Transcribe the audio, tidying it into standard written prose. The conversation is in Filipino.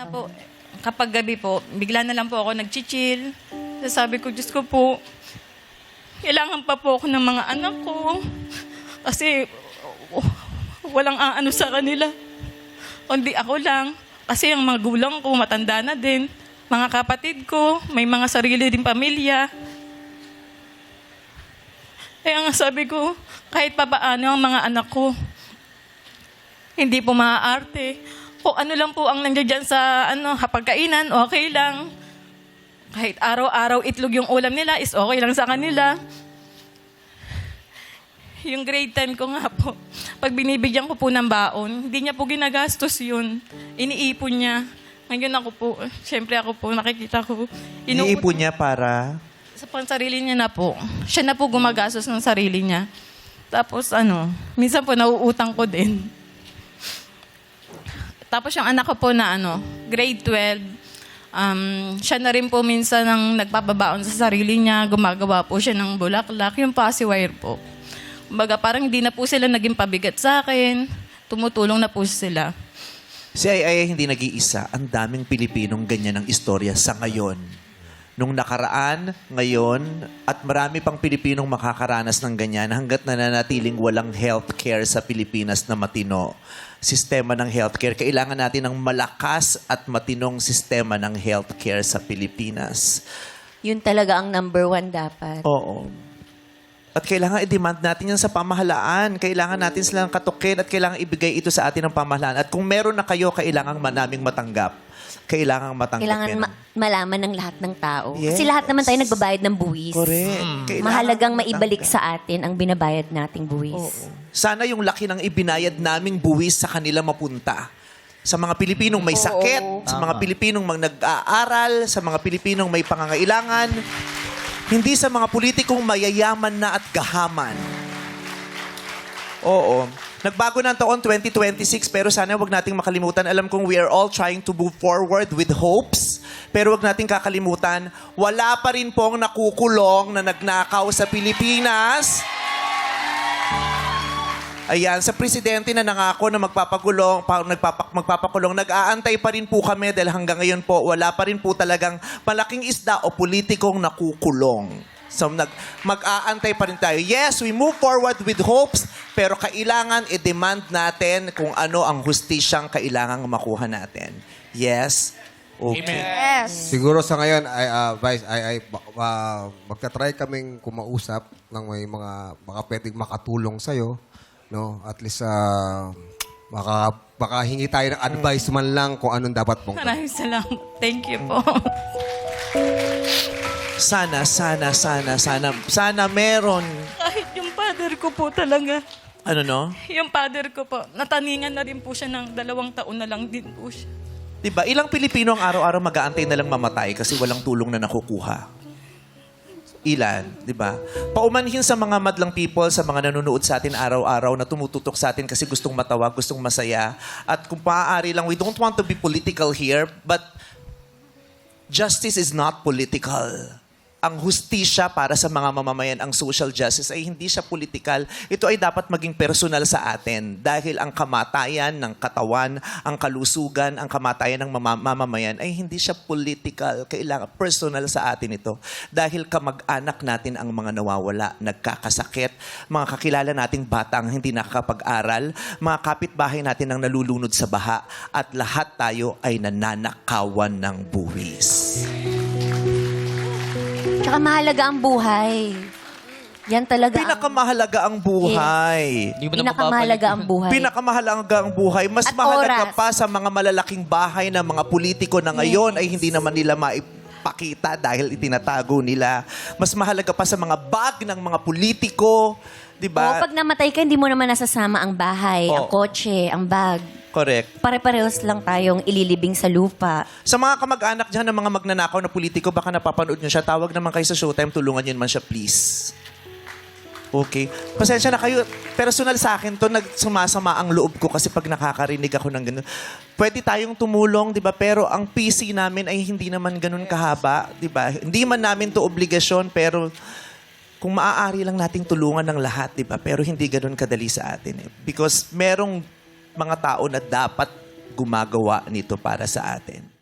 nga po, kapag gabi po, bigla na lang po ako nag-chill. Sabi ko, Diyos ko po, kailangan pa po ako ng mga anak ko. Kasi walang aano sa kanila. Kundi ako lang. Kasi ang mga gulang ko, matanda na din. Mga kapatid ko, may mga sarili din pamilya. Kaya nga sabi ko, kahit papaano ang mga anak ko, hindi po maaarte. Kung ano lang po ang nandiyan sa hapagkainan, okay lang. Kahit araw-araw itlog yung ulam nila, is okay lang sa kanila. Yung grade 10 ko nga po, pag binibigyan ko po ng baon, hindi niya po ginagastos yun. Iniipon niya. Ngayon ako po, syempre ako po, nakikita ko. Iniipon niya para... Sa pansarili niya na po. Siya na po gumagastos ng sarili niya. Tapos minsan po nauutang ko din. Tapos yung anak ko po na grade 12, siya na rin po minsan ang nagpapabaon sa sarili niya, gumagawa po siya ng bulaklak, yung paciwire po. Kumbaga parang hindi na po sila naging pabigat sa akin, tumutulong na po sila. Si Ay hindi nag-iisa. Ang daming Pilipinong ganyan ang istorya sa ngayon. Nung nakaraan, ngayon, at marami pang Pilipinong makakaranas ng ganyan hanggat nananatiling walang healthcare sa Pilipinas na matino. Sistema ng healthcare. Kailangan natin ng malakas at matinong sistema ng healthcare sa Pilipinas. Yun talaga ang number 1 dapat. Oo. At kailangan i-demand natin yan sa pamahalaan. Kailangan natin silang katukin at kailangan ibigay ito sa atin ng pamahalaan. At kung meron na kayo, kailangan naming matanggap. Kailangan matanggap Kailangan yan. malaman ng lahat ng tao. Yes. Kasi lahat naman tayo nagbabayad ng buwis. Correct. Kailangan Mahalagang matanggap. maibalik sa atin ang binabayad nating buwis. Oo. Sana yung laki ng ibinayad naming buwis sa kanila mapunta. Sa mga Pilipinong may sakit, sa mga Pilipinong nag-aaral, sa mga Pilipinong may pangangailangan, hindi sa mga politikong mayayaman na at gahaman. Oo. Nagbago na ang taon 2026 pero sana wag nating makalimutan. Alam kong we are all trying to move forward with hopes. Pero wag nating kakalimutan, wala pa rin pong nakukulong na nagnakaw sa Pilipinas. Ayan, sa presidente na nangako na magpapakulong, nag-aantay pa rin po kami dahil hanggang ngayon po, wala pa rin po talagang malaking isda o politikong nakukulong. So, mag-aantay pa rin tayo. Yes, we move forward with hopes, pero kailangan i-demand natin kung ano ang hustisyang kailangang makuha natin. Yes? Okay. Yes. Siguro sa ngayon, Vice, magta-try kaming kumausap ng may mga baka pwedeng makatulong sa'yo. No? At least, baka hingi tayo ng advice man lang kung anong dapat mong gawin. Maraming salamat. Thank you po. Sana meron. Kahit yung father ko po talaga. Ano no? Yung father ko po, nataningan na rin po siya ng 2 taon na lang din po siya. Diba? Ilang Pilipino ang araw-araw mag-aantay na lang mamatay kasi walang tulong na nakukuha? Ilan? Diba? Paumanhin sa mga madlang people, sa mga nanonood sa atin araw-araw na tumututok sa atin kasi gustong matawa, gustong masaya. At kung maaari lang, we don't want to be political here, but justice is not political. Ang hustisya para sa mga mamamayan, ang social justice, ay hindi siya politikal. Ito ay dapat maging personal sa atin dahil ang kamatayan ng katawan, ang kalusugan, ang kamatayan ng mamamayan ay hindi siya political. Kailangan personal sa atin ito. Dahil kamag-anak natin ang mga nawawala, nagkakasakit, mga kakilala nating batang hindi nakakapag-aral, mga kapitbahay natin ang nalulunod sa baha, at lahat tayo ay nananakawan ng buwis. Tsaka mahalaga ang buhay. Yan talaga Pinakamahalaga ang buhay. pinakamahalaga ang buhay. Pinakamahalaga ang buhay. Mas At mahalaga oras. pa sa mga malalaking bahay ng mga politiko na ngayon ay hindi naman nila maipakita dahil itinatago nila. Mas mahalaga pa sa mga bag ng mga politiko. Diba? Pag namatay ka, hindi mo naman nasasama ang bahay, ang kotse, ang bag. Correct. Pare-parehos lang tayong ililibing sa lupa. Sa mga kamag-anak dyan ng mga magnanakaw na politiko, baka napapanood nyo siya, tawag naman kayo sa Showtime, tulungan nyo naman siya, please. Okay. Pasensya na kayo. Personal sa akin to, nagsumasama ang loob ko kasi pag nakakarinig ako ng ganun. Pwede tayong tumulong, di ba? Pero ang PC namin ay hindi naman ganun kahaba, di ba? Hindi man namin to obligasyon, pero kung maaari lang nating tulungan ng lahat, di ba? Pero hindi ganun kadali sa atin. Because merong mga tao na dapat gumagawa nito para sa atin.